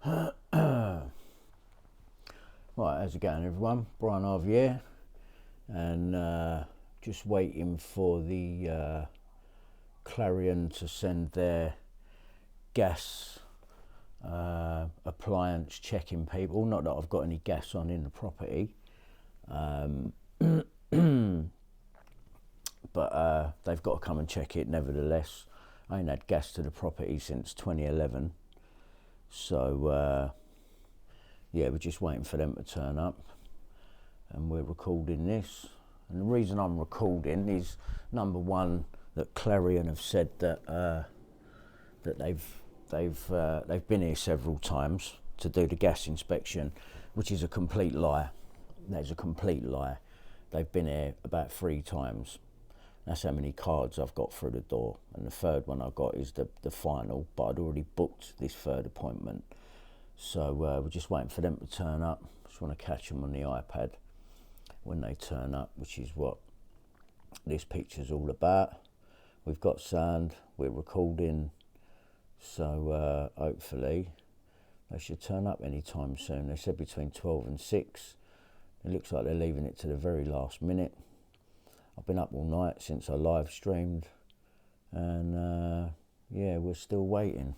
Right, how's it going, everyone? Brian Harvey here, and just waiting for the Clarion to send their gas appliance checking people. Not that I've got any gas on in the property, but they've got to come and check it nevertheless. I ain't had gas to the property since 2011, so yeah, we're just waiting for them to turn up, and we're recording this. And the reason I'm recording is, number one, that Clarion have said that that they've been here several times to do the gas inspection, which is a complete lie. That's a complete lie. They've been here about 3 times. That's how many cards I've got through the door, and the third one I got is the final, but I'd already booked this third appointment. So we're just waiting for them to turn up. Just want to catch them on the iPad when they turn up, which is what this picture's all about. We've got sound, we're recording, so hopefully they should turn up anytime soon. They said between 12 and 6. It looks like they're leaving it to the very last minute. I've been up all night since I live streamed, and yeah, we're still waiting.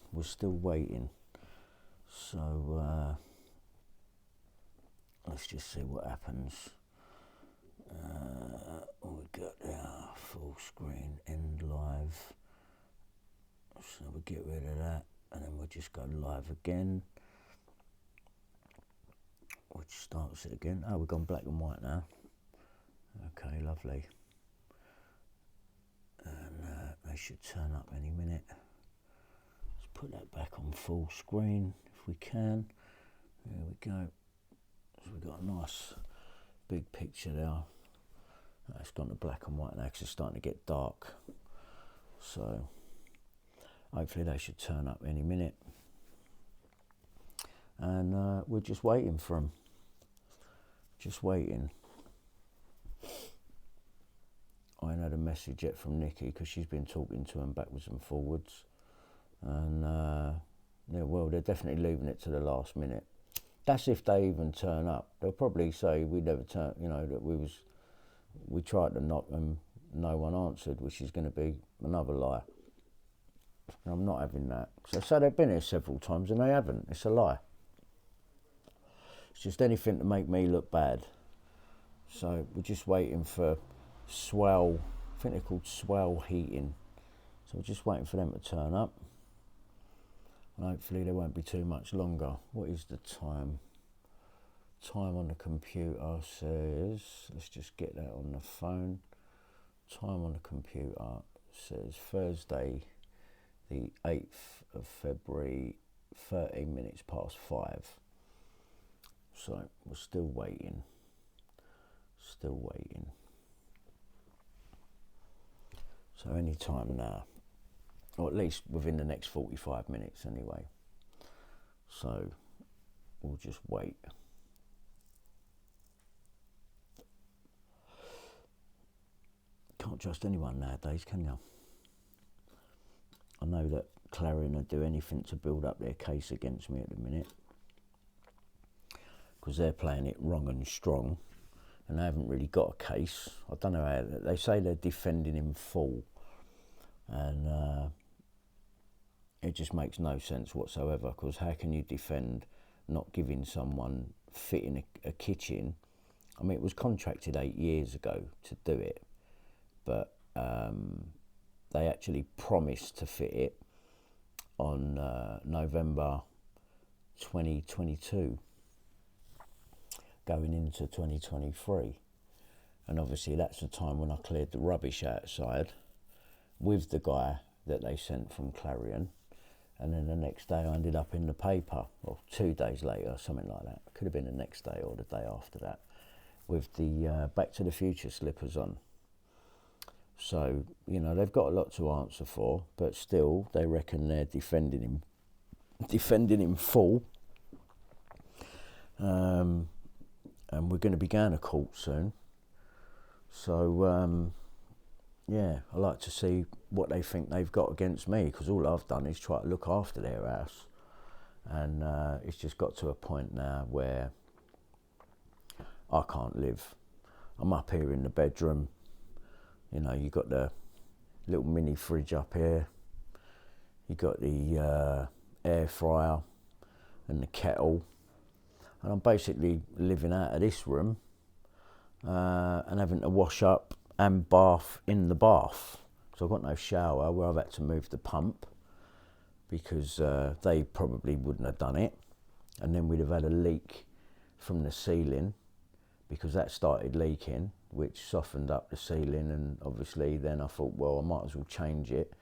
So let's just see what happens. We got our full screen end live, so we'll get rid of that, and then we'll just go live again, which starts it again. Oh, we've gone black and white now. Okay, lovely. And they should turn up any minute. Let's put that back on full screen if we can. There we go. So we've got a nice big picture there. It's gone to black and white now because it's starting to get dark. So hopefully they should turn up any minute. And we're just waiting for them. Just waiting. I ain't had a message yet from Nikki because she's been talking to them backwards and forwards. And yeah, well, they're definitely leaving it to the last minute. That's if they even turn up. They'll probably say we never turn, that we tried to knock and no one answered, which is going to be another lie. And I'm not having that. So they've been here several times and they haven't. It's a lie. It's just anything to make me look bad. So we're just waiting for Swale. I think they're called Swale Heating. So we're just waiting for them to turn up. And hopefully they won't be too much longer. What is the time? Time on the computer says, let's just get that on the phone. Time on the computer says Thursday the 8th of February, 13 minutes past 5. So we're still waiting. So any time now, or at least within the next 45 minutes anyway. So we'll just wait. Can't trust anyone nowadays, can you? I know that Clarion will do anything to build up their case against me at the minute, because they're playing it wrong and strong, and they haven't really got a case. I don't know how, they say they're defending in full, and it just makes no sense whatsoever, because how can you defend not giving someone fitting a kitchen? I mean, it was contracted 8 years ago to do it, but they actually promised to fit it on November 2022, going into 2023. And obviously that's the time when I cleared the rubbish outside with the guy that they sent from Clarion. And then the next day I ended up in the paper, or 2 days later, something like that. Could have been the next day or the day after that, with the Back to the Future slippers on. So, they've got a lot to answer for, but still, they reckon they're defending him full. And we're going to be going to court soon. So, yeah, I like to see what they think they've got against me, because all I've done is try to look after their house. And it's just got to a point now where I can't live. I'm up here in the bedroom, you know, you got the little mini fridge up here, you got the air fryer and the kettle, and I'm basically living out of this room and having to wash up and bath in the bath. So I've got no shower, where I've had to move the pump because they probably wouldn't have done it, and then we'd have had a leak from the ceiling because that started leaking, which softened up the ceiling, and obviously then I thought, well, I might as well change it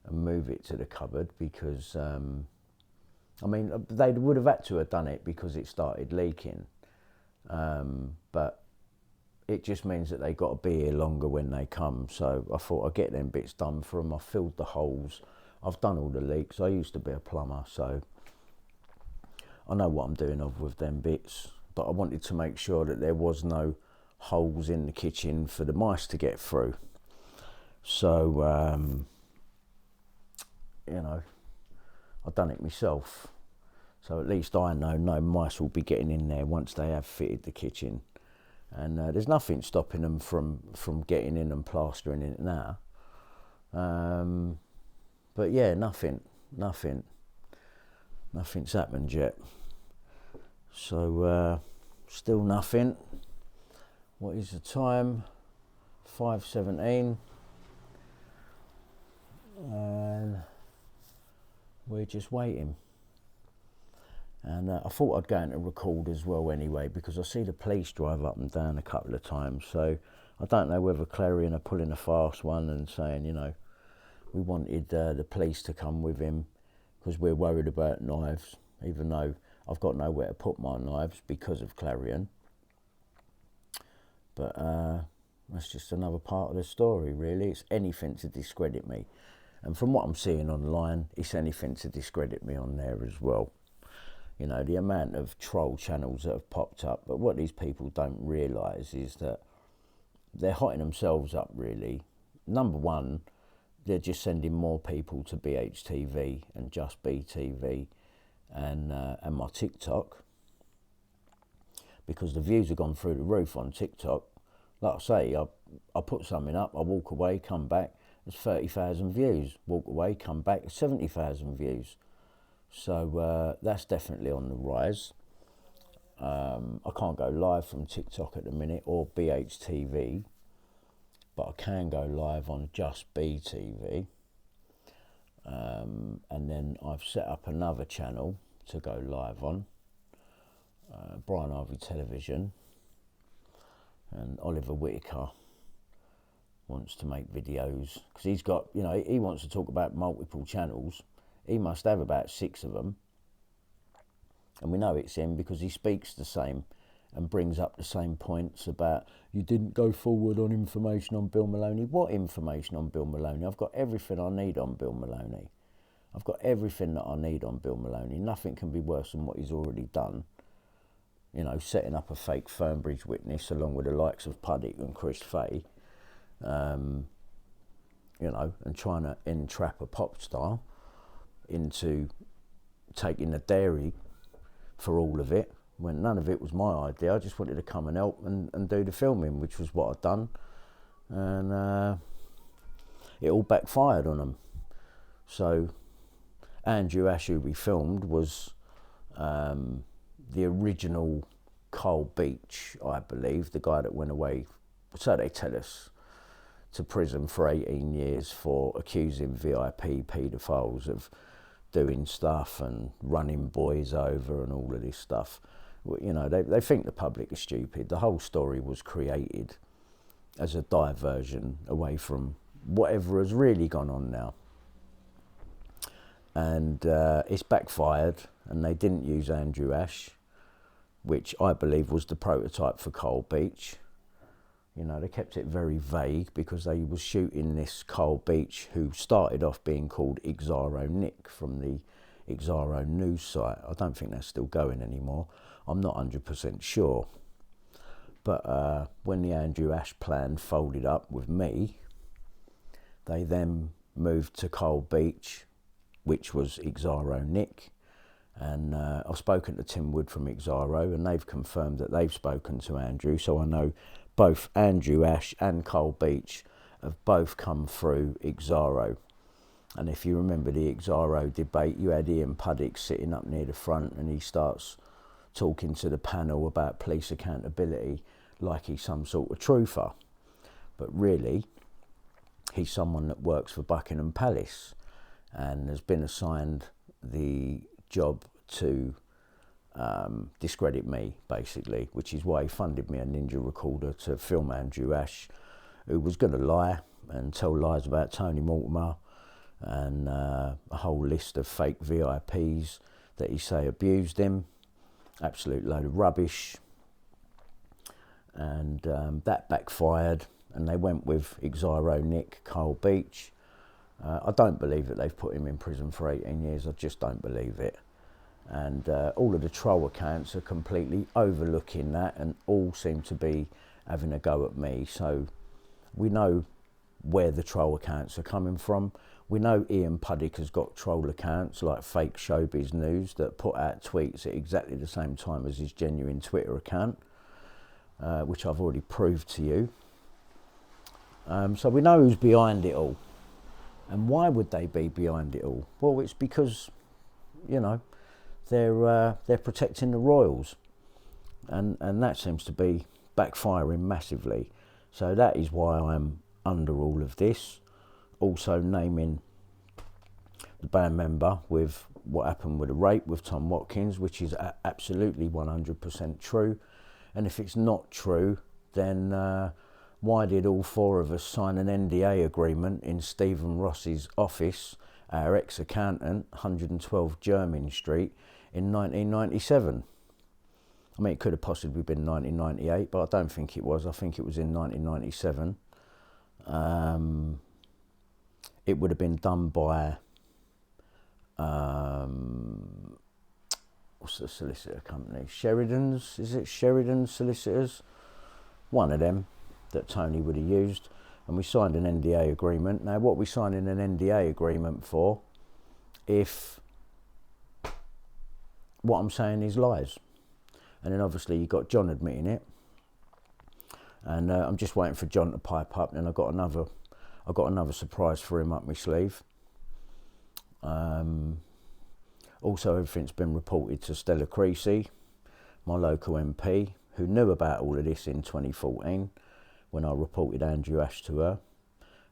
and move it to the cupboard because I mean, they would have had to have done it because it started leaking, but it just means that they got to be here longer when they come. So I thought I'd get them bits done for them. I filled the holes, I've done all the leaks. I used to be a plumber, so I know what I'm doing with them bits, but I wanted to make sure that there was no holes in the kitchen for the mice to get through. So, you know, I've done it myself. So at least I know no mice will be getting in there once they have fitted the kitchen. And there's nothing stopping them from getting in and plastering it now. But yeah, nothing's happened yet. So still nothing. What is the time? 5:17. And we're just waiting. And I thought I'd go in to record as well anyway, because I see the police drive up and down a couple of times. So I don't know whether Clarion are pulling a fast one and saying, you know, we wanted the police to come with him because we're worried about knives, even though I've got nowhere to put my knives because of Clarion. But that's just another part of the story, really. It's anything to discredit me. And from what I'm seeing online, it's anything to discredit me on there as well. You know, the amount of troll channels that have popped up. But what these people don't realise is that they're hotting themselves up, really. Number one, they're just sending more people to BHTV and Just BTV and my TikTok, because the views have gone through the roof on TikTok. Like I say, I put something up, I walk away, come back, there's 30,000 views. Walk away, come back, 70,000 views. So that's definitely on the rise. I can't go live from TikTok at the minute or BHTV, but I can go live on Just BTV. And then I've set up another channel to go live on, Brian Harvey Television, and Oliver Whitaker wants to make videos because he's got, you know, he wants to talk about multiple channels. He must have about 6 of them, and we know it's him because he speaks the same and brings up the same points about, you didn't go forward on information on Bill Maloney. What information on Bill Maloney? I've got everything I need on Bill Maloney. I've got everything that I need on Bill Maloney. Nothing can be worse than what he's already done. You know, setting up a fake Fernbridge witness along with the likes of Puddick and Chris Fay, you know, and trying to entrap a pop star into taking the dairy for all of it, when none of it was my idea. I just wanted to come and help and do the filming, which was what I'd done. And it all backfired on them. So Andrew Ash, who we filmed, was the original Carl Beach, I believe, the guy that went away, so they tell us, to prison for 18 years for accusing VIP paedophiles of doing stuff and running boys over and all of this stuff. You know, they think the public is stupid. The whole story was created as a diversion away from whatever has really gone on now. And it's backfired, and they didn't use Andrew Ash, which I believe was the prototype for Carl Beach. You know, they kept it very vague because they was shooting this Carl Beach, who started off being called Exaro Nick from the Exaro news site. I don't think that's still going anymore. I'm not 100% sure. But when the Andrew Ash plan folded up with me, they then moved to Carl Beach, which was Exaro Nick, And I've spoken to Tim Wood from Ixaro, and they've confirmed that they've spoken to Andrew. So I know both Andrew Ash and Cole Beach have both come through Ixaro. And if you remember the Ixaro debate, you had Ian Puddick sitting up near the front, and he starts talking to the panel about police accountability like he's some sort of truther. But really, he's someone that works for Buckingham Palace and has been assigned the job to discredit me, basically, which is why he funded me a Ninja recorder to film Andrew Ash, who was going to lie and tell lies about Tony Mortimer and a whole list of fake VIPs that he say abused him. Absolute load of rubbish. And that backfired, and they went with Ixaro Nick Cole Beach. I don't believe that they've put him in prison for 18 years. I just don't believe it. And all of the troll accounts are completely overlooking that, and all seem to be having a go at me. So we know where the troll accounts are coming from. We know Ian Puddick has got troll accounts like Fake Showbiz News that put out tweets at exactly the same time as his genuine Twitter account, which I've already proved to you. So we know who's behind it all. And why would they be behind it all? Well, it's because, you know, they're protecting the royals, and that seems to be backfiring massively. So that is why I'm under all of this. Also naming the band member with what happened with the rape with Tom Watkins, which is absolutely 100% true. And if it's not true, then why did all four of us sign an NDA agreement in Stephen Ross's office, our ex-accountant, 112 Jermyn Street, in 1997? I mean, it could have possibly been 1998, but I don't think it was. I think it was in 1997. It would have been done by, what's the solicitor company? Sheridan's, is it Sheridan's Solicitors? One of them that Tony would have used. And we signed an NDA agreement. Now, what we signing an NDA agreement for if what I'm saying is lies? And then obviously you got John admitting it. And I'm just waiting for John to pipe up. And I've got another surprise for him up my sleeve. Also, everything's been reported to Stella Creasy, my local MP, who knew about all of this in 2014 when I reported Andrew Ash to her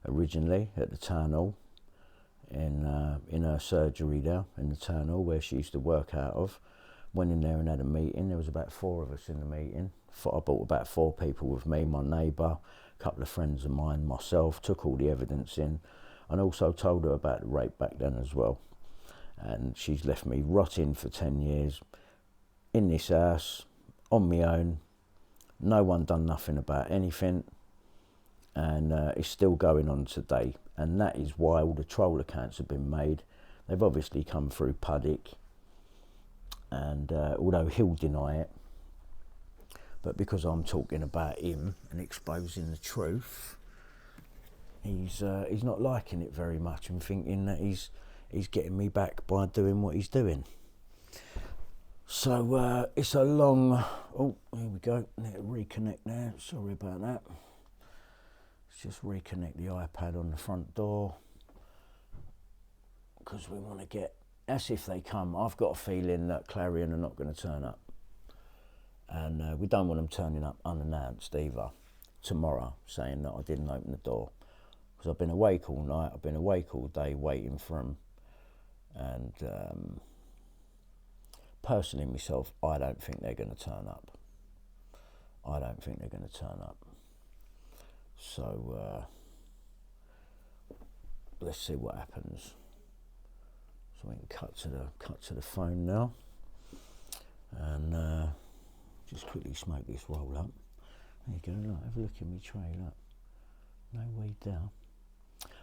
originally at the town hall in her surgery there in the town hall where she used to work out of. Went in there and had a meeting. There was about 4 of us in the meeting. I brought about 4 people with me, my neighbour, a couple of friends of mine, myself, took all the evidence in, and also told her about the rape back then as well. And she's left me rotting for 10 years in this house, on my own. No one done nothing about anything, and it's still going on today. And that is why all the troll accounts have been made. They've obviously come through Puddick, and although he'll deny it, but because I'm talking about him and exposing the truth, he's not liking it very much and thinking that he's getting me back by doing what he's doing. So it's a long... Oh, here we go. Need to reconnect now. Sorry about that. Let's just reconnect the iPad on the front door, because we want to get... As if they come. I've got a feeling that Clarion are not going to turn up. And we don't want them turning up unannounced either tomorrow, saying that I didn't open the door. Because I've been awake all night. I've been awake all day waiting for them. And... personally, myself, I don't think they're going to turn up. I don't think they're going to turn up. So, let's see what happens. So we can cut to the phone now, and just quickly smoke this roll up. There you go. Look, have a look at me tray. Look, no weed there.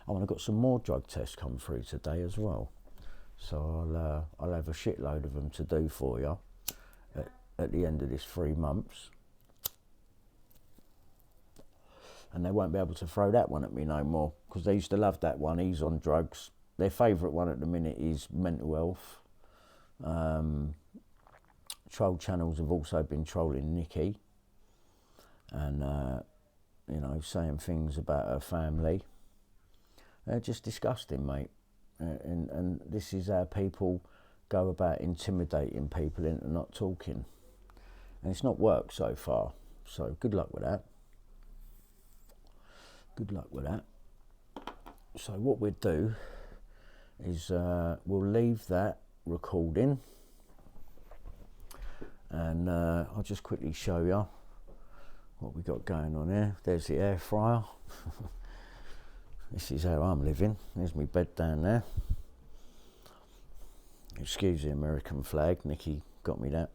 Oh, and I've got some more drug tests come through today as well. So I'll have a shitload of them to do for you at the end of this 3 months. And they won't be able to throw that one at me no more, because they used to love that one. He's on drugs. Their favourite one at the minute is mental health. Troll channels have also been trolling Nikki and, you know, saying things about her family. They're just disgusting, mate. And this is how people go about intimidating people into not talking. And it's not worked so far. So good luck with that. Good luck with that. So what we'll do is we'll leave that recording. And I'll just quickly show you what we got going on here. There's the air fryer. This is how I'm living. There's my bed down there. Excuse the American flag. Nikki got me that.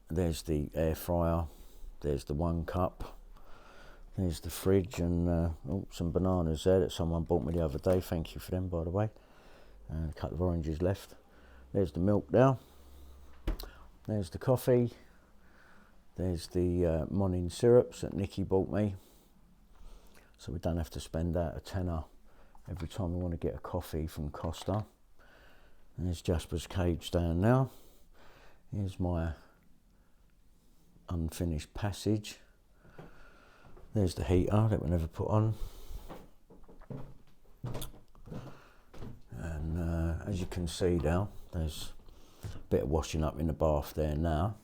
There's the air fryer. There's the 1 cup. There's the fridge and some bananas there that someone bought me the other day. Thank you for them, by the way. And a couple of oranges left. There's the milk now. There's the coffee. There's the morning syrups that Nikki bought me. So we don't have to spend out a tenner every time we want to get a coffee from Costa. And there's Jasper's cage down now. Here's my unfinished passage. There's the heater that we never put on. And as you can see now, there's a bit of washing up in the bath there now.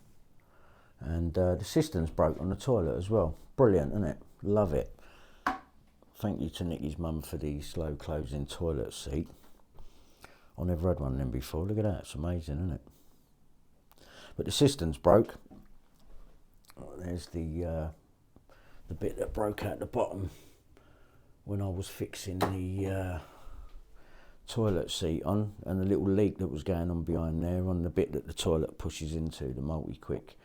And the cistern's broke on the toilet as well. Brilliant, isn't it? Love it. Thank you to Nikki's mum for the slow closing toilet seat. I've never had one of them before. Look at that, it's amazing, isn't it? But the cistern's broke. There's the bit that broke out the bottom when I was fixing the toilet seat on, and the little leak that was going on behind there on the bit that the toilet pushes into, the multi-quick.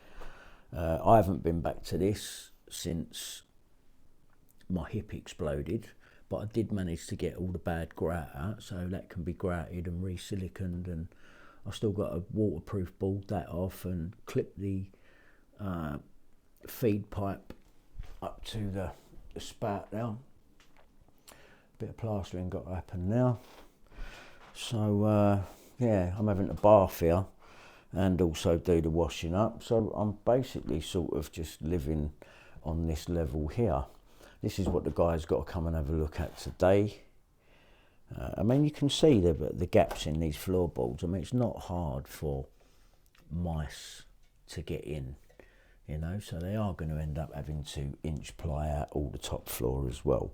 I haven't been back to this since my hip exploded, but I did manage to get all the bad grout out, so that can be grouted and re-siliconed, and I've still got a waterproof board that off and clipped the feed pipe up to the spout now. Bit of plastering got to happen now. So yeah, I'm having a bath here and also do the washing up. So I'm basically sort of just living on this level here. This is what the guys got to come and have a look at today. I mean, you can see the gaps in these floorboards. I mean, it's not hard for mice to get in, you know, so they are going to end up having to inch ply out all the top floor as well,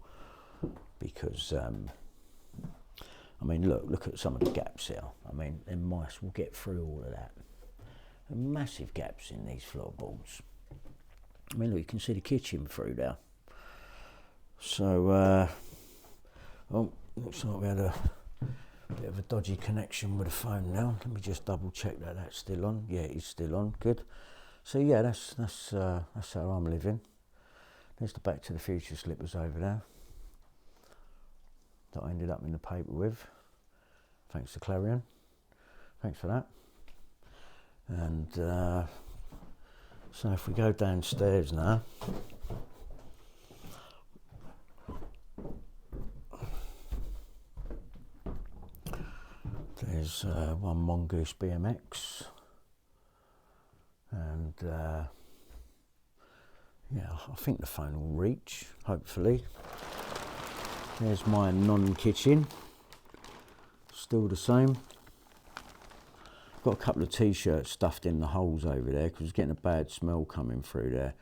because I mean, look at some of the gaps here. I mean, them mice will get through all of that. And massive gaps in these floorboards. I mean, look, you can see the kitchen through there. So, oh, looks like we had a bit of a dodgy connection with the phone now. Let me just double check that that's still on. Yeah, it's still on. Good. So yeah, that's how I'm living. There's the Back to the Future slippers over there that I ended up in the paper with. Thanks to Clarion. Thanks for that. And so if we go downstairs now. There's one Mongoose BMX, and yeah, I think the phone will reach, hopefully. There's my non-kitchen, still the same. Got a couple of t-shirts stuffed in the holes over there because it's getting a bad smell coming through there.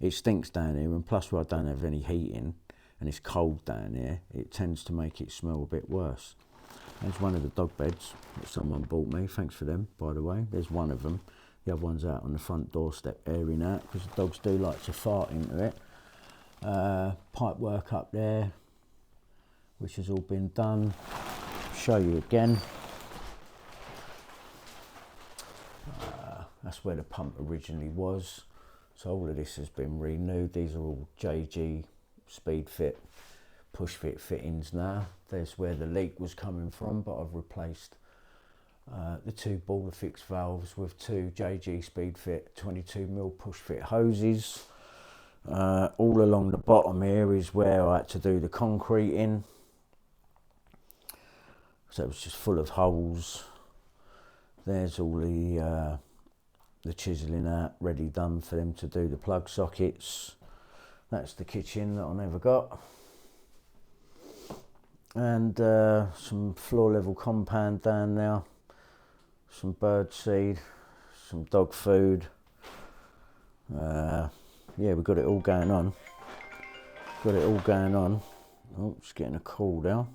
It stinks down here, and plus where I don't have any heating and it's cold down here, it tends to make it smell a bit worse. There's one of the dog beds that someone bought me. Thanks for them, by the way. There's one of them. The other one's out on the front doorstep airing out because the dogs do like to fart into it. Pipe work up there, which has all been done. Show you again. That's where the pump originally was. So all of this has been renewed. These are all JG speed fit, push fit fittings now. There's where the leak was coming from, but I've replaced the 2 baller fix valves with 2 JG speed fit 22mm push fit hoses. All along the bottom here is where I had to do the concrete in. So it was just full of holes. There's all the chiselling out ready done for them to do the plug sockets. That's the kitchen that I never got. And some floor level compound down there, some bird seed, some dog food. Yeah, we've got it all going on. Oh, it's getting a call now.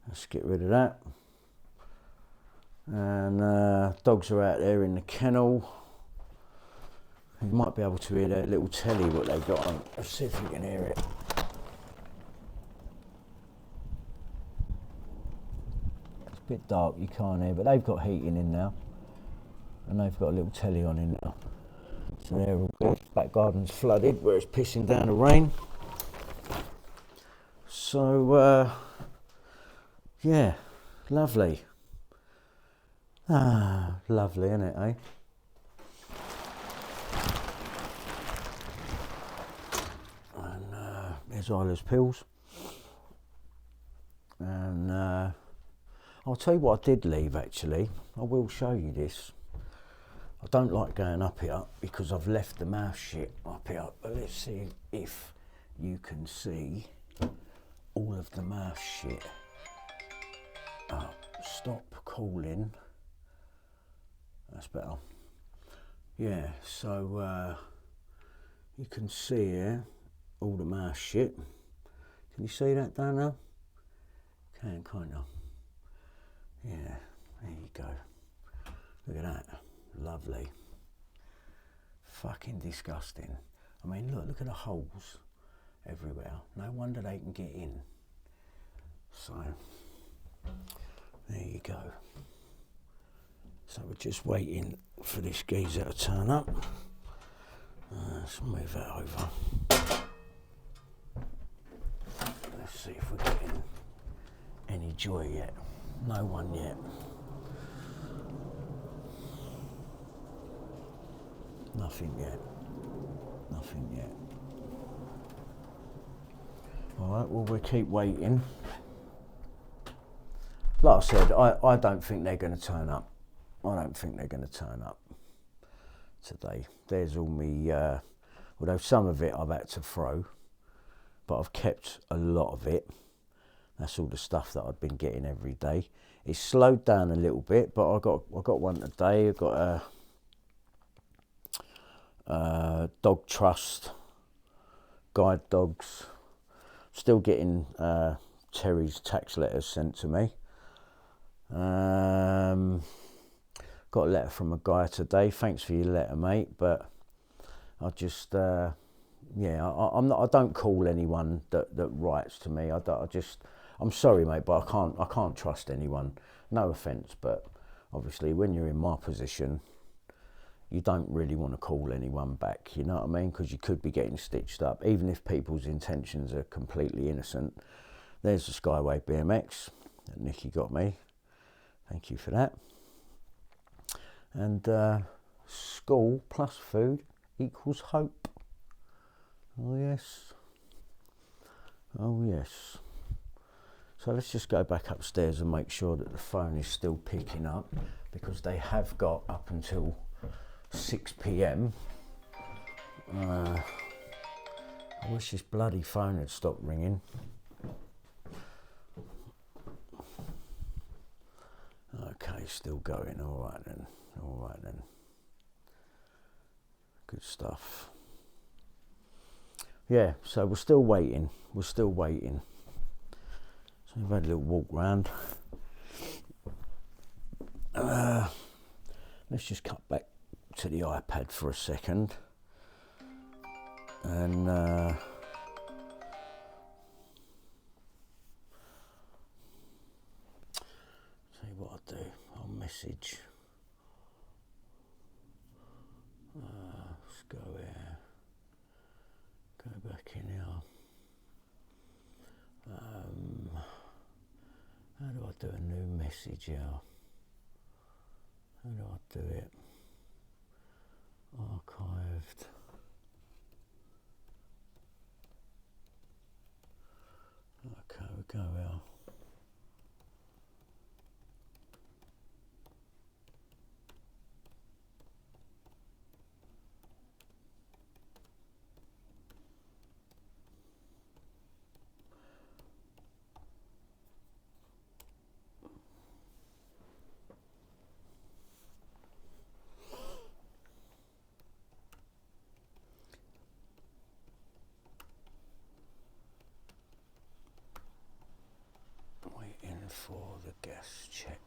Let's get rid of that. And dogs are out there in the kennel. You might be able to hear that little telly what they've got on. Let's see if you can hear it. It's a bit dark, you can't hear, but they've got heating in now. And they've got a little telly on in now. So they're all good. Back garden's flooded where it's pissing down the rain. So, yeah, lovely. Ah, lovely, isn't it, eh? And there's Isla's pills. And I'll tell you what I did leave, actually. I will show you this. I don't like going up here because I've left the mouse shit up here. But let's see if you can see all of the mouse shit. Oh, stop calling. That's better. Yeah, so you can see here all the mouse shit. Can you see that down there? Can, kind of. Yeah, there you go. Look at that. Lovely. Fucking disgusting. I mean, look at the holes everywhere. No wonder they can get in. So, there you go. So we're just waiting for this geezer to turn up. Let's move that over. Let's see if we're getting any joy yet. No one yet. Nothing yet. Nothing yet. Alright, well, we'll keep waiting. Like I said, I don't think they're going to turn up. I don't think they're going to turn up today. There's all me, although some of it I've had to throw, but I've kept a lot of it. That's all the stuff that I've been getting every day. It's slowed down a little bit, but I got one today. I got a dog trust, guide dogs. Still getting Terry's tax letters sent to me. Got a letter from a guy today. Thanks for your letter, mate. But I just, yeah, I don't call anyone that writes to me. I'm sorry, mate, but I can't trust anyone. No offence, but obviously when you're in my position, you don't really want to call anyone back. You know what I mean? Because you could be getting stitched up, even if people's intentions are completely innocent. There's the Skyway BMX that Nikki got me. Thank you for that. And school plus food equals hope. Oh yes. Oh yes. So let's just go back upstairs and make sure that the phone is still picking up, because they have got up until 6 p.m. I wish this bloody phone had stopped ringing. Okay, still going. All right then. All right then. Good stuff. Yeah, so we're still waiting. We're still waiting. So we've had a little walk round. Let's just cut back to the iPad for a second. And see what I'll do. I'll message. Let's go here. Go back in here. How do I do a new message here? How do I do it? Archived. Okay, we go here. for the gas check.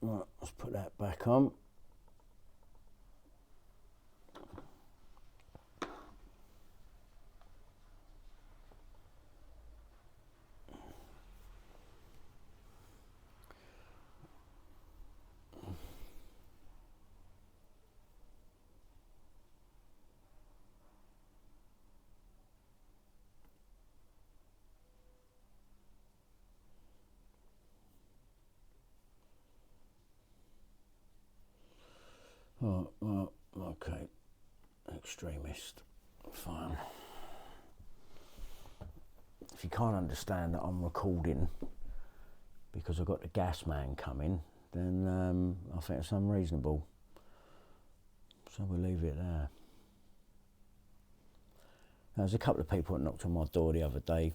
Right, let's put that back on. Oh, well, okay, extremist, fine. If you can't understand that I'm recording because I've got the gas man coming, then I think it's unreasonable. So we'll leave it there. There's a couple of people that knocked on my door the other day.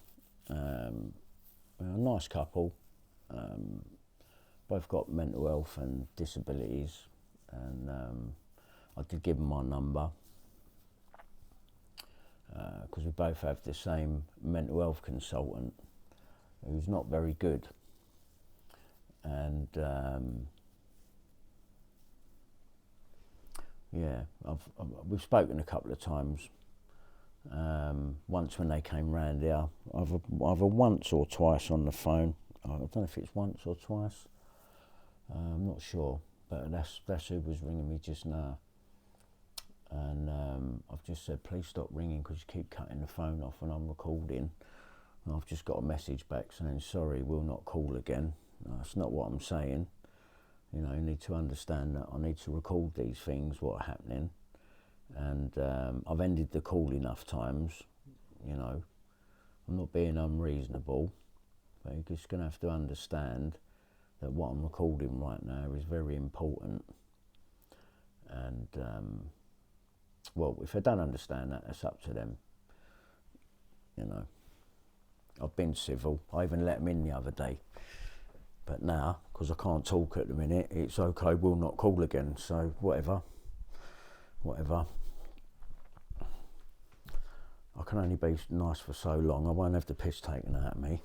A nice couple, both got mental health and disabilities, and I did give them my number because we both have the same mental health consultant who's not very good, and yeah, we've spoken a couple of times. Once when they came round here, either once or twice on the phone. I don't know if it's once or twice. I'm not sure, but that's who was ringing me just now. And I've just said, please stop ringing because you keep cutting the phone off when I'm recording. And I've just got a message back saying, sorry, we'll not call again. No, that's not what I'm saying. You know, you need to understand that I need to record these things, what are happening. And I've ended the call enough times, you know. I'm not being unreasonable, but you're just going to have to understand that what I'm recording right now is very important. And, well, if they don't understand that, that's up to them, you know. I've been civil. I even let them in the other day. But now, because I can't talk at the minute, it's okay, we'll not call again. So, whatever. I can only be nice for so long. I won't have the piss taken out of me.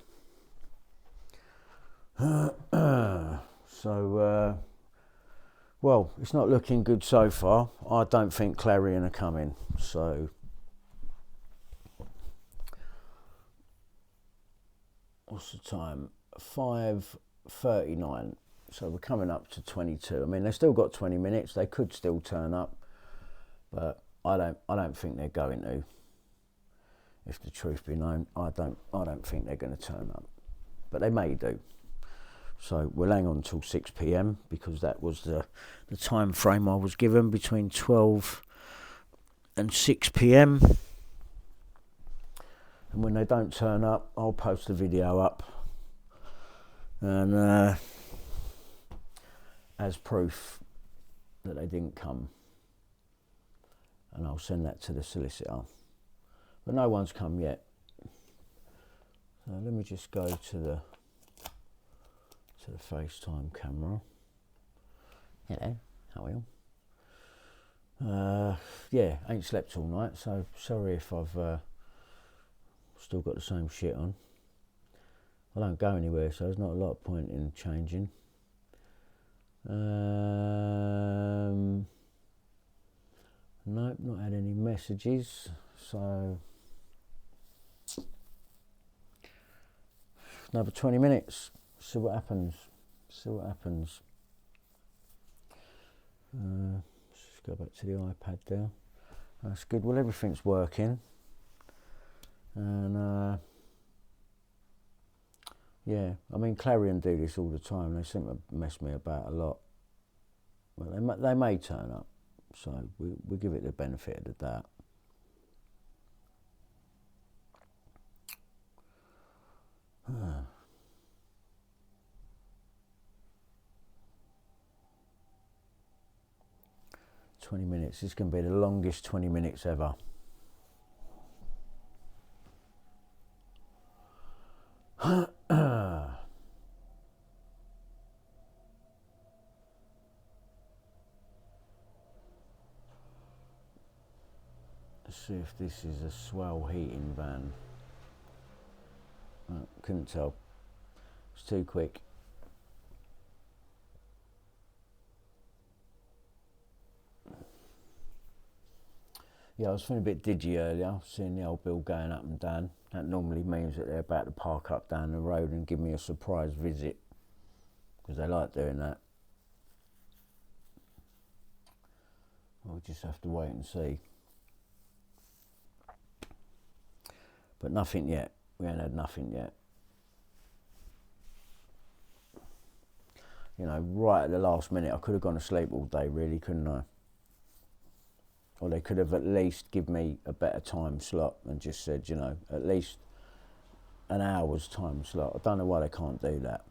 Well, it's not looking good so far. I don't think Clarion are coming. So, what's the time? 5:39. So we're coming up to 22. I mean, they've still got 20 minutes. They could still turn up, but I don't think they're going to. If the truth be known, I don't think they're going to turn up, but they may do. So we'll hang on till 6 p.m. because that was the time frame I was given, between 12 and 6 p.m. And when they don't turn up, I'll post a video up and as proof that they didn't come, and I'll send that to the solicitor. But no one's come yet. So let me just go to the FaceTime camera. Hello, how are you? Yeah, ain't slept all night, so sorry if I've still got the same shit on. I don't go anywhere, so there's not a lot of point in changing. Nope, not had any messages, so another 20 minutes, see what happens. Let's just go back to the iPad there. That's good. Well, everything's working, and Yeah, I mean, Clarion do this all the time. They seem to mess me about a lot. But they may turn up, so we give it the benefit of the doubt. Ah. 20 minutes. This is going to be the longest 20 minutes ever. Let's see if this is a Swale heating van. Oh, couldn't tell. It's too quick. Yeah, I was feeling a bit digi earlier, seeing the old bill going up and down. That normally means that they're about to park up down the road and give me a surprise visit, because they like doing that. We'll just have to wait and see. But nothing yet. We ain't had nothing yet. You know, right at the last minute, I could have gone to sleep all day, really, couldn't I? Or they could have at least given me a better time slot and just said, you know, at least an hour's time slot. I don't know why they can't do that.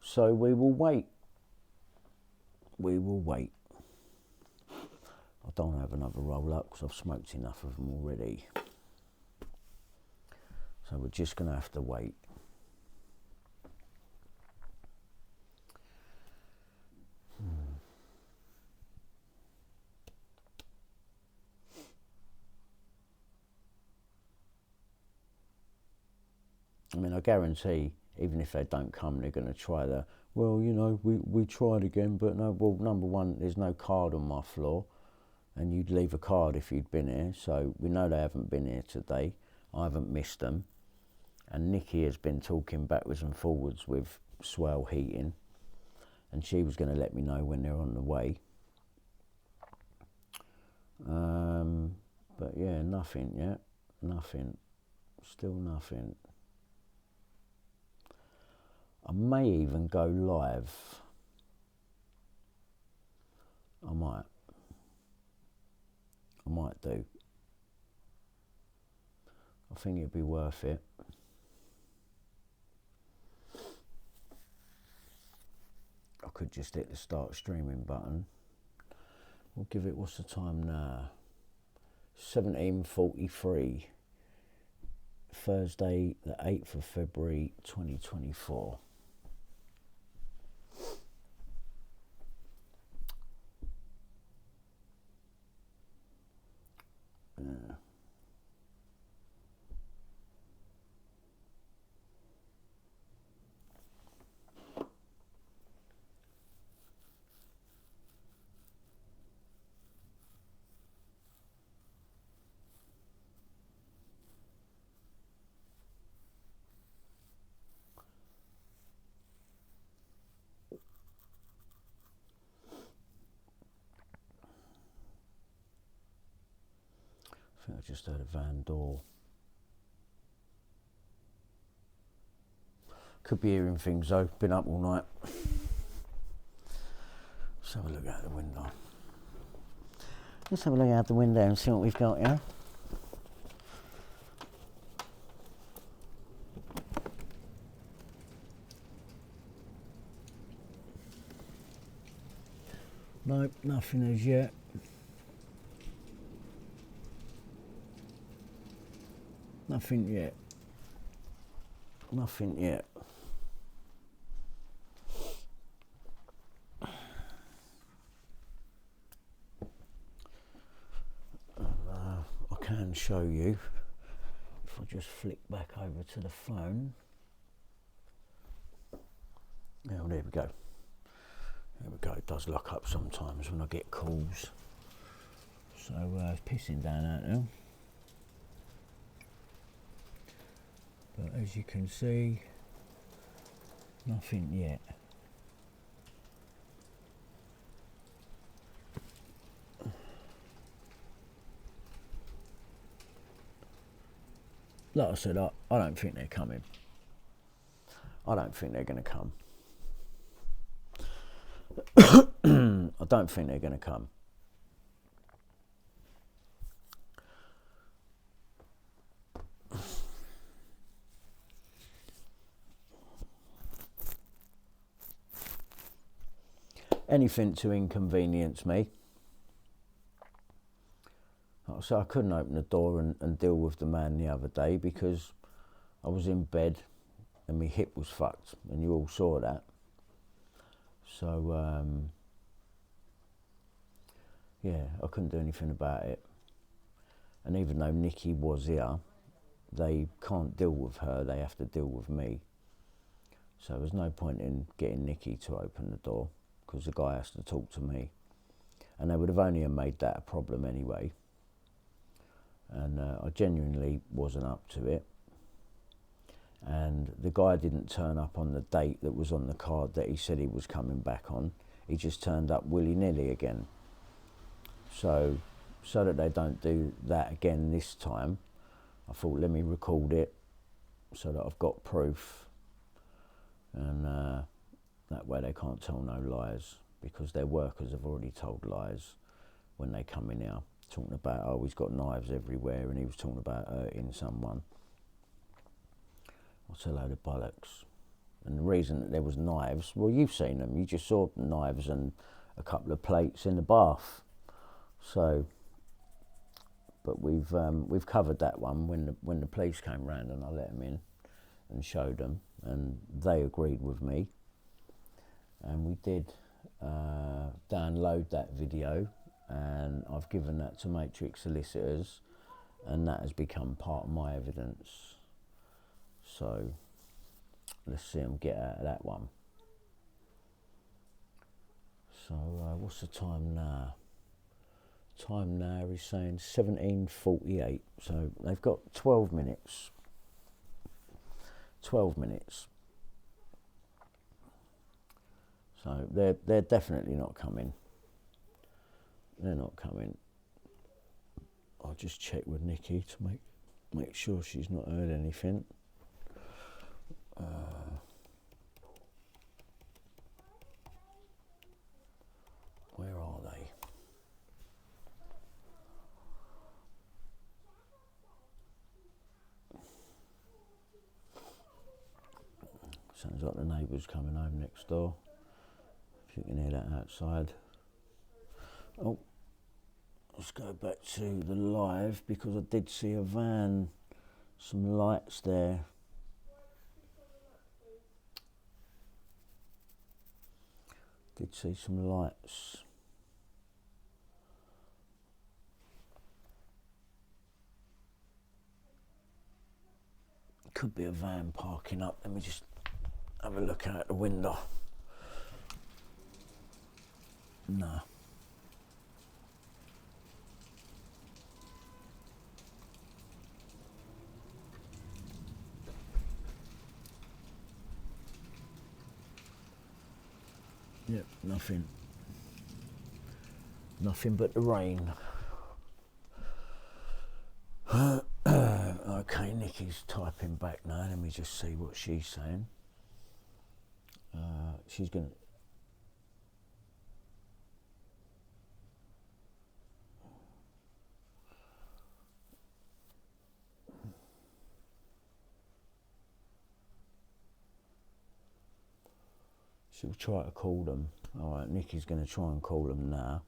So we will wait. We will wait. I don't have another roll up because I've smoked enough of them already. So we're just going to have to wait. I mean, I guarantee, even if they don't come, they're going to try the, well, you know, we tried again, but no, well, number one, there's no card on my floor, and you'd leave a card if you'd been here, so we know they haven't been here today. I haven't missed them. And Nikki has been talking backwards and forwards with Swale Heating, and she was going to let me know when they're on the way. But yeah, nothing yet. Nothing. Still nothing. I may even go live. I might do. I think it'd be worth it. I could just hit the start streaming button. We'll give it, what's the time now? 17:43. Thursday, the 8th of February, 2024. Yeah. I think I just heard a van door. Could be hearing things though, been up all night. Let's have a look out the window. Let's have a look out the window and see what we've got here. Nope, nothing as yet. Nothing yet. Nothing yet. I can show you if I just flick back over to the phone. Oh, there we go. There we go. It does lock up sometimes when I get calls. So it's pissing down out now. But as you can see, nothing yet. like I said, I don't think they're coming. I don't think they're going to come. I don't think they're going to come. Anything to inconvenience me. So I couldn't open the door and deal with the man the other day because I was in bed and my hip was fucked, and you all saw that. So yeah, I couldn't do anything about it. And even though Nikki was here, they can't deal with her, they have to deal with me. So there's no point in getting Nikki to open the door because the guy has to talk to me. And they would have only made that a problem anyway. And I genuinely wasn't up to it. And the guy didn't turn up on the date that was on the card that he said he was coming back on. He just turned up willy-nilly again. So that they don't do that again this time, I thought, let me record it so that I've got proof. And that way they can't tell no lies, because their workers have already told lies when they come in here, talking about, oh, he's got knives everywhere, and he was talking about hurting someone. What's a load of bollocks. And the reason that there was knives, well, you've seen them. You just saw knives and a couple of plates in the bath. So, but we've covered that one when the police came round, and I let them in and showed them, and they agreed with me. And we did download that video, and I've given that to Matrix solicitors, and that has become part of my evidence. So let's see them get out of that one. So what's the time now? Time now is saying 17:48. So they've got 12 minutes. 12 minutes. So they're definitely not coming. They're not coming. I'll just check with Nikki to make sure she's not heard anything. Where are they? Sounds like the neighbour's coming home next door. If you can hear that outside. Oh, let's go back to the live, because I did see a van, some lights there. Did see some lights. Could be a van parking up. Let me just have a look out the window. No. Yep, nothing. Nothing but the rain. Okay, Nikki's typing back now. Let me just see what she's saying. She's going to... She'll try to call them. All right, Nikki's going to try and call them now.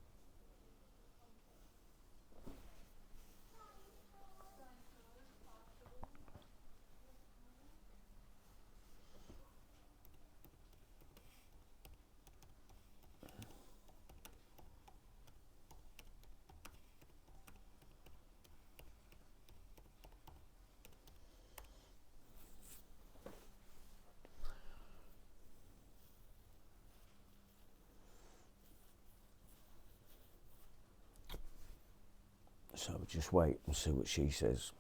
So we'll just wait and see what she says.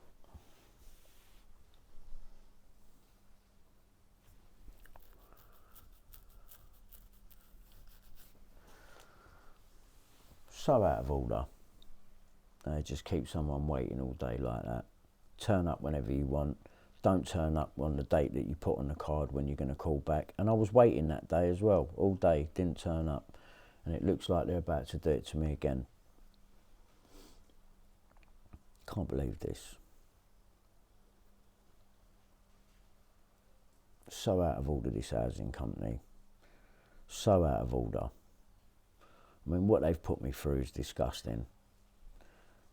So out of order. They just keep someone waiting all day like that. turn up whenever you want. Don't turn up on the date that you put on the card when you're going to call back. And I was waiting that day as well, all day, didn't turn up. And it looks like they're about to do it to me again. Can't believe this. So out of order, this housing company. So out of order. I mean, what they've put me through is disgusting.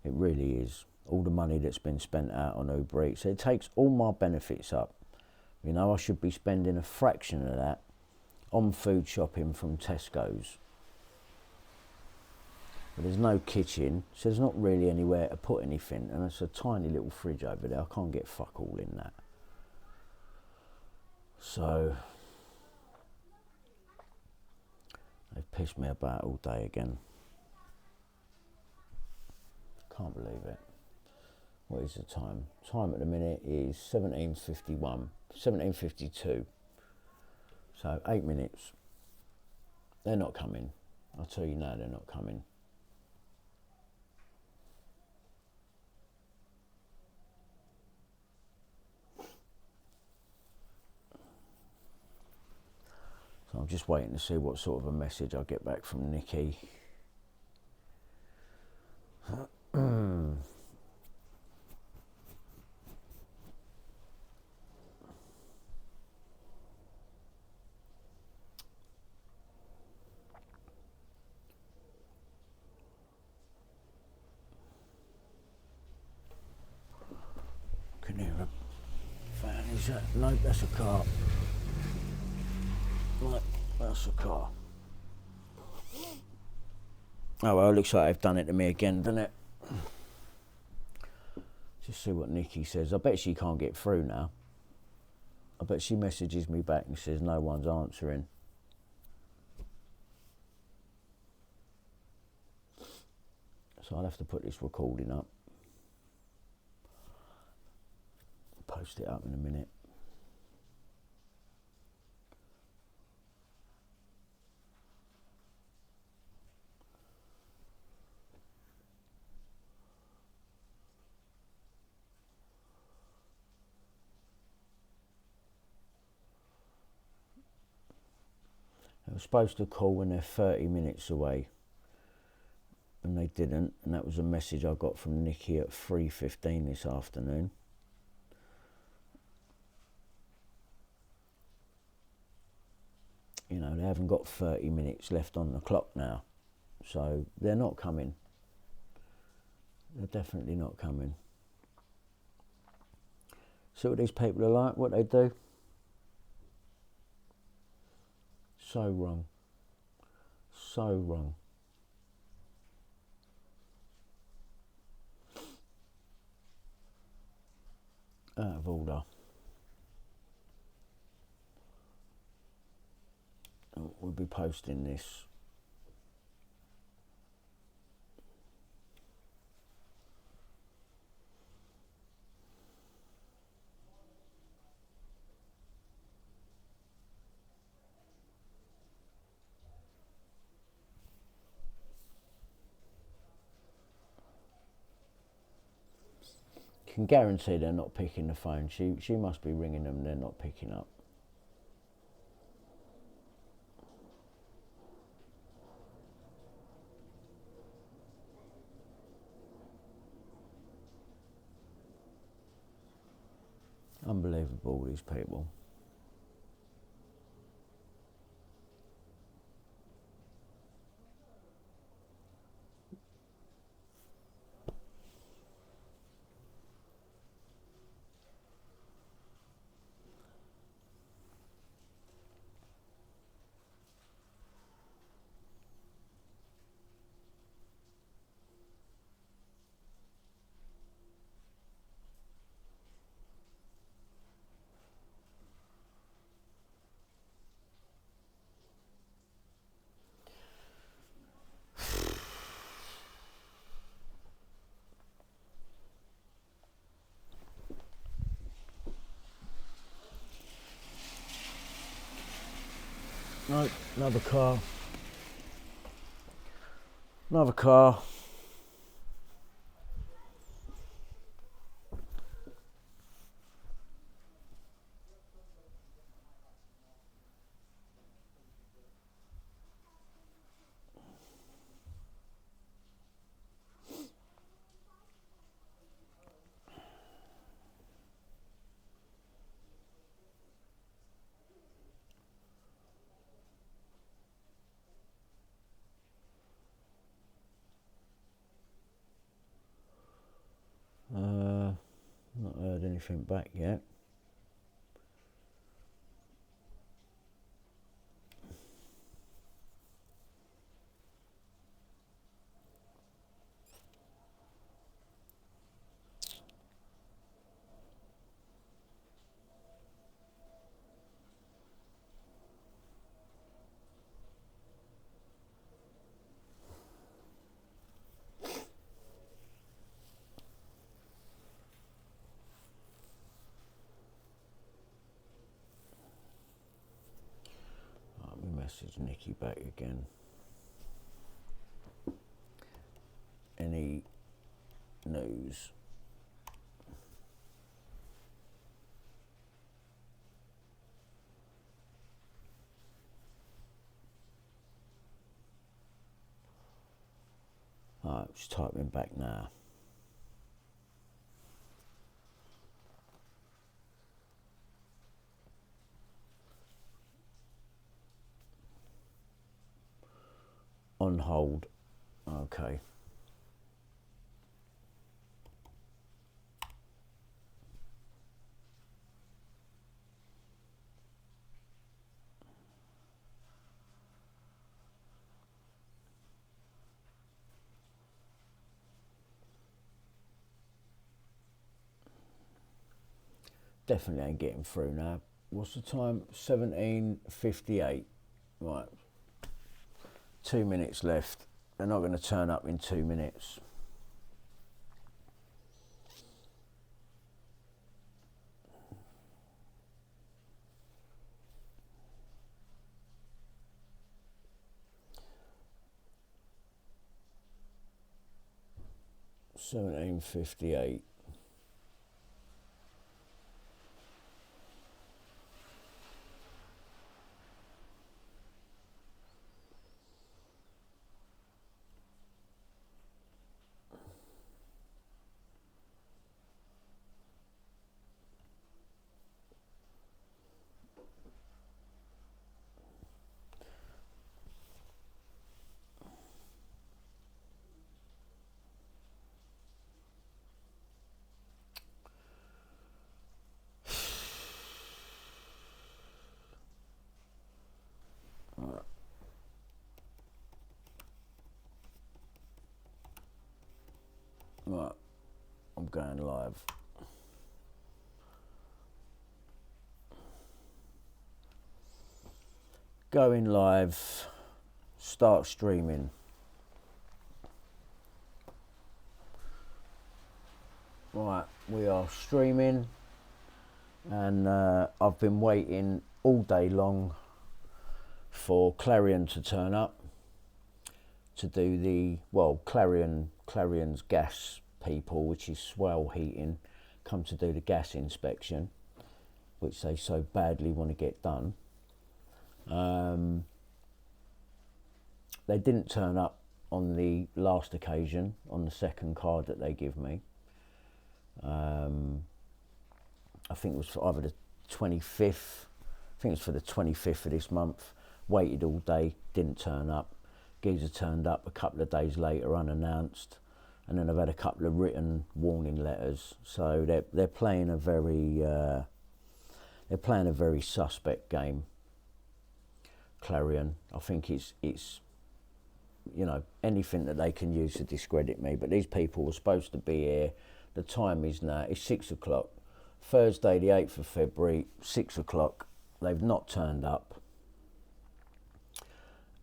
It really is. All the money that's been spent out on Uber Eats. It takes all my benefits up. You know, I should be spending a fraction of that on food shopping from Tesco's. But there's no kitchen, so there's not really anywhere to put anything. And it's a tiny little fridge over there. I can't get fuck all in that. So, they've pissed me about all day again. Can't believe it. What is the time? Time at the minute is 17:51, 17:52. So 8 minutes. They're not coming. I'll tell you now, they're not coming. So I'm just waiting to see what sort of a message I get back from Nikki. Can hear a fan, is that? No, that's a car. Right, that's a car. Oh well, looks like they've done it to me again, doesn't it? Just see what Nikki says. I bet she can't get through now. I bet she messages me back and says no one's answering. So I'll have to put this recording up. Post it up in a minute. I was supposed to call when they're 30 minutes away, and they didn't, and that was a message I got from Nikki at 3:15 this afternoon. You know, they haven't got 30 minutes left on the clock now, so they're not coming. They're definitely not coming. See what these people are like, what they do? So wrong. So wrong. Out of order. We'll be posting this. Can guarantee they're not picking the phone. She must be ringing them, they're not picking up. Unbelievable, these people. No, another car. Another car. anything back yet. Message Nikki back again. Any news? Alright, just typing back now. On hold. Okay. Definitely ain't getting through now. What's the time? 17:58. Right. 2 minutes left. They're not going to turn up in 2 minutes. $17.58. Right, I'm going live. Going live, start streaming. Right, we are streaming, and I've been waiting all day long for Clarion to turn up to do the, well, Clarion's gas people, which is Swale heating, come to do the gas inspection, which they so badly want to get done. They didn't turn up on the last occasion, on the second card that they give me. I think it was for either the 25th, I think it was for the 25th of this month. Waited all day, didn't turn up. Geezer turned up a couple of days later unannounced, and then I've had a couple of written warning letters. So they're playing a very suspect game, Clarion. I think it's you know, anything that they can use to discredit me. But these people were supposed to be here. The time is now, it's 6 o'clock. Thursday the 8th of February, 6 o'clock. They've not turned up.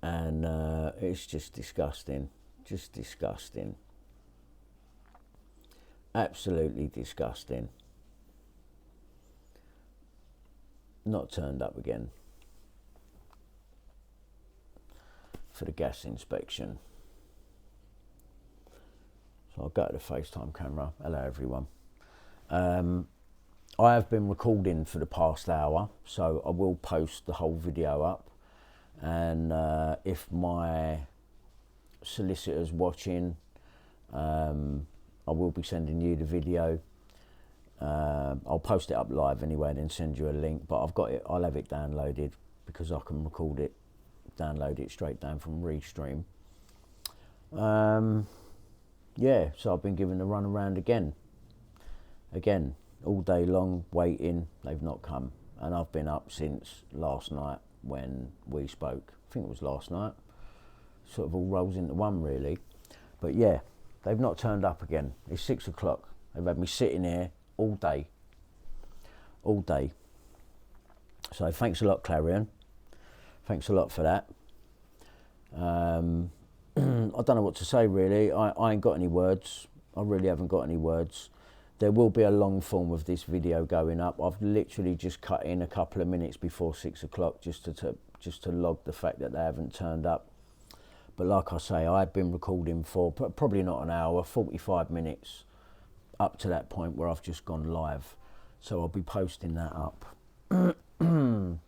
And it's just disgusting. Just disgusting. Absolutely disgusting. Not turned up again for the gas inspection. So I'll go to the FaceTime camera. Hello everyone. I have been recording for the past hour, so I will post the whole video up. And if my solicitor's watching, I will be sending you the video. I'll post it up live anyway and then send you a link, but I've got it, I'll have it downloaded because I can record it, download it straight down from Restream. Yeah, so I've been given the run around again. all day long waiting. They've not come, and I've been up since last night when we spoke. I think it was last night. Sort of all rolls into one really. But yeah, they've not turned up again. It's 6 o'clock. They've had me sitting here all day. All day. So thanks a lot, Clarion. Thanks a lot for that. I don't know what to say really. I ain't got any words. I really haven't got any words. There will be a long form of this video going up. I've literally just cut in a couple of minutes before 6 o'clock just to log the fact that they haven't turned up. But like I say, I've been recording for probably not an hour, 45 minutes up to that point where I've just gone live. So I'll be posting that up. And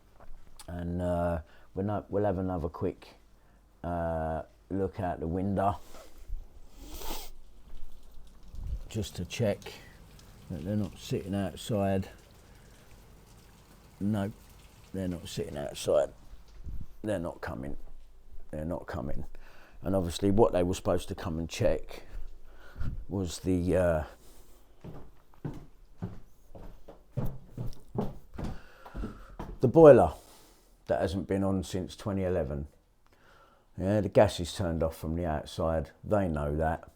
we'll have another quick look out the window just to check that they're not sitting outside. No, they're not sitting outside. They're not coming. They're not coming. And obviously what they were supposed to come and check was the boiler that hasn't been on since 2011. Yeah, the gas is turned off from the outside. They know that.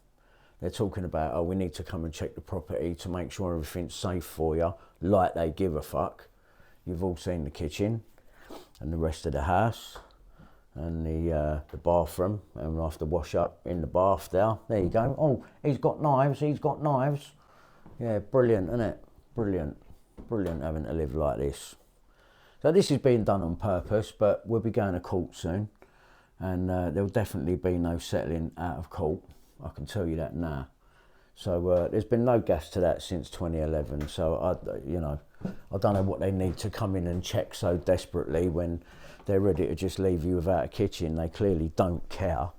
They're talking about, oh, we need to come and check the property to make sure everything's safe for you, like they give a fuck. You've all seen the kitchen and the rest of the house and the bathroom, and we'll have to wash up in the bath there. There you go. Oh, he's got knives, he's got knives. Yeah, brilliant, isn't it? Brilliant. Brilliant having to live like this. So this is being done on purpose, but we'll be going to court soon, and there'll definitely be no settling out of court. I can tell you that now. So there's been no gas to that since 2011. So I don't know what they need to come in and check so desperately when they're ready to just leave you without a kitchen. They clearly don't care.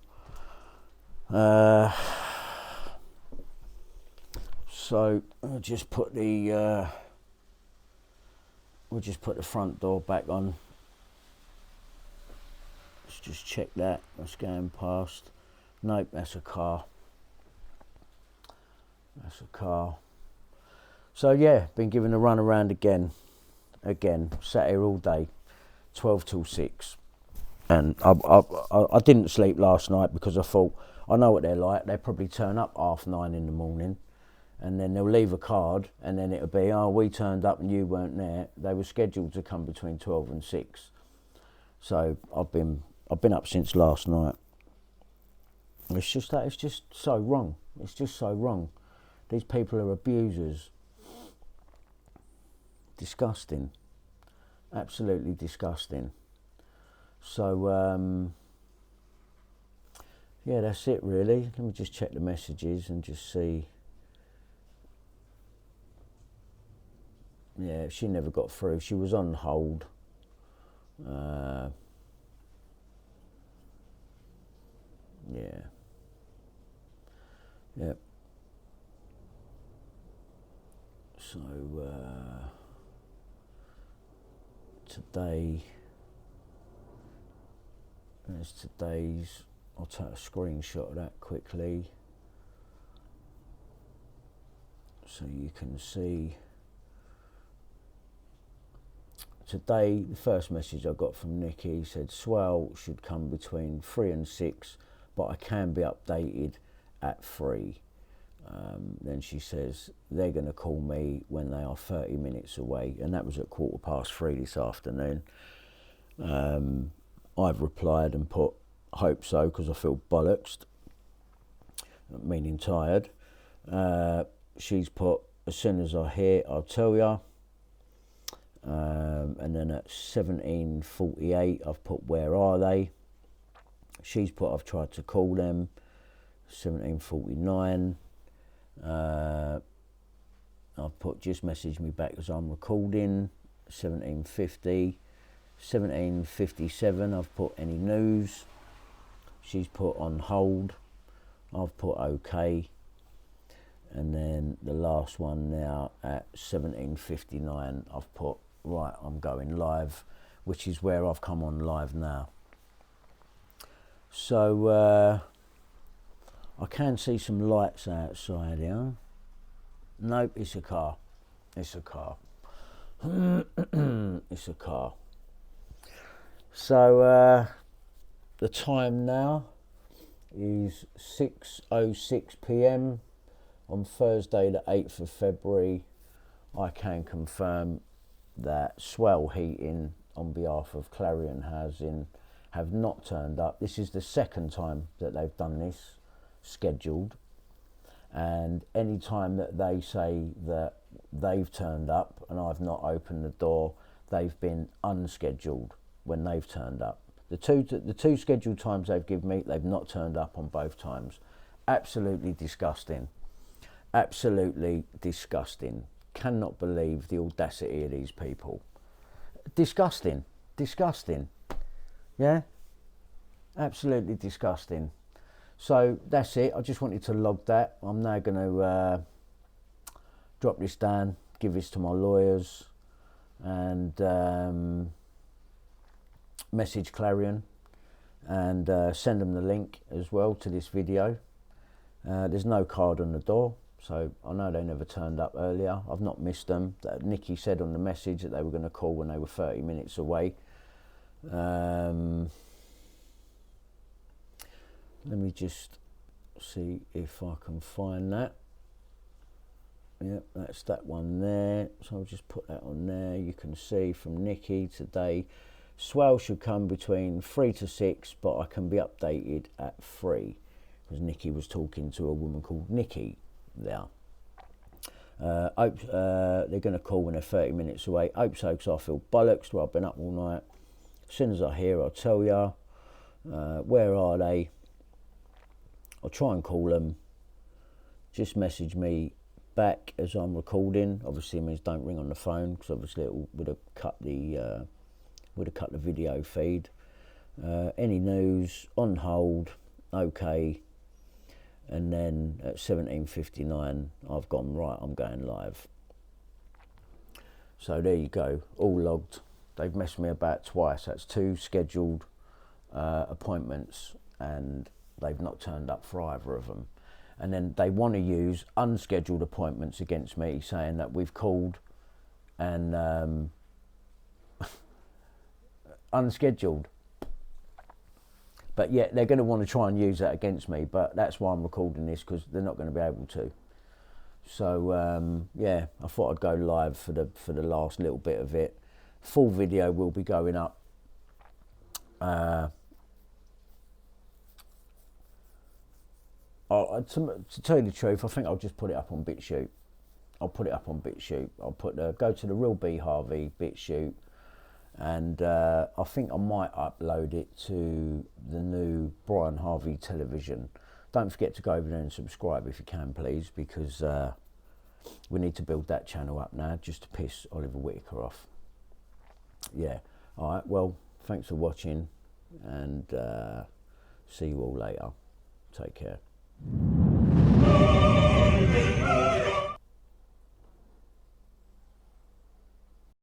So I'll just put the we'll just put the front door back on. Let's just check that. That's going past. Nope, that's a car. That's a car. So yeah, been given a run around again. Sat here all day, 12 till 6. And I didn't sleep last night because I thought, I know what they're like. They probably turn up 9:30 in the morning, and then they'll leave a card, and then it'll be, oh, we turned up and you weren't there. They were scheduled to come between 12 and 6. So I've been up since last night. It's just that, it's just so wrong. It's just so wrong. These people are abusers. Disgusting. Absolutely disgusting. So, yeah, that's it really. Let me just check the messages and just see. Yeah, she never got through. She was on hold. Yeah. Yep. So, today, there's today's, I'll take a screenshot of that quickly so you can see. Today, the first message I got from Nikki said, Swale should come between 3 and 6, but I can be updated at 3. Then she says, they're going to call me when they are 30 minutes away, and that was at 3:15 this afternoon. I've replied and put, hope so, because I feel bollocksed, meaning tired. She's put, as soon as I hear, I'll tell you. And then at 17:48, I've put, where are they? She's put, I've tried to call them. 17:49. I've put, just message me back as I'm recording. 17:50. 17:57, I've put, any news? She's put, on hold. I've put, okay. And then the last one now at 17:59, I've put, right, I'm going live, which is where I've come on live now. So I can see some lights outside here. Nope, it's a car. It's a car. It's a car. So the time now is 6:06 p.m. on Thursday the 8th of February. I can confirm that Swale Heating on behalf of Clarion Housing have not turned up. This is the second time that they've done this scheduled, and any time that they say that they've turned up and I've not opened the door, they've been unscheduled when they've turned up. The two scheduled times they've given me, they've not turned up on both times. Absolutely disgusting. Absolutely disgusting. Cannot believe the audacity of these people. Disgusting. Disgusting. Yeah? Absolutely disgusting. So that's it. I just wanted to log that. I'm now going to drop this down, give this to my lawyers, and message Clarion and send them the link as well to this video. There's no card on the door, so I know they never turned up earlier. I've not missed them. Nikki said on the message that they were going to call when they were 30 minutes away. Let me just see if I can find that. Yep, that's that one there. So I'll just put that on there. You can see from Nikki today, Swale should come between 3 to 6, but I can be updated at 3. Because Nikki was talking to a woman called Nikki there. They're going to call when they're 30 minutes away. Hope so, because I feel bollocks. Well, I've been up all night. As soon as I hear, I'll tell you. Where are they? I'll try and call them. Just message me back as I'm recording. Obviously, it means don't ring on the phone, because obviously it would have cut the video feed. Any news? On hold. Okay. And then at 17:59, I've gone, right, I'm going live. So there you go, all logged. They've messed me about twice. That's 2 scheduled appointments, and they've not turned up for either of them. And then they want to use unscheduled appointments against me, saying that we've called and unscheduled. But yet they're going to want to try and use that against me, but that's why I'm recording this, because they're not going to be able to. So yeah, I thought I'd go live for the last little bit of it. Full video will be going up to tell you the truth, I think I'll just put it up on BitChute. I'll put it up on BitChute. I'll put go to the Real B Harvey BitChute, and I think I might upload it to the new Brian Harvey television. Don't forget to go over there and subscribe if you can, please, because we need to build that channel up now, just to piss Oliver Whitaker off. Yeah. All right. Well, thanks for watching, and see you all later. Take care.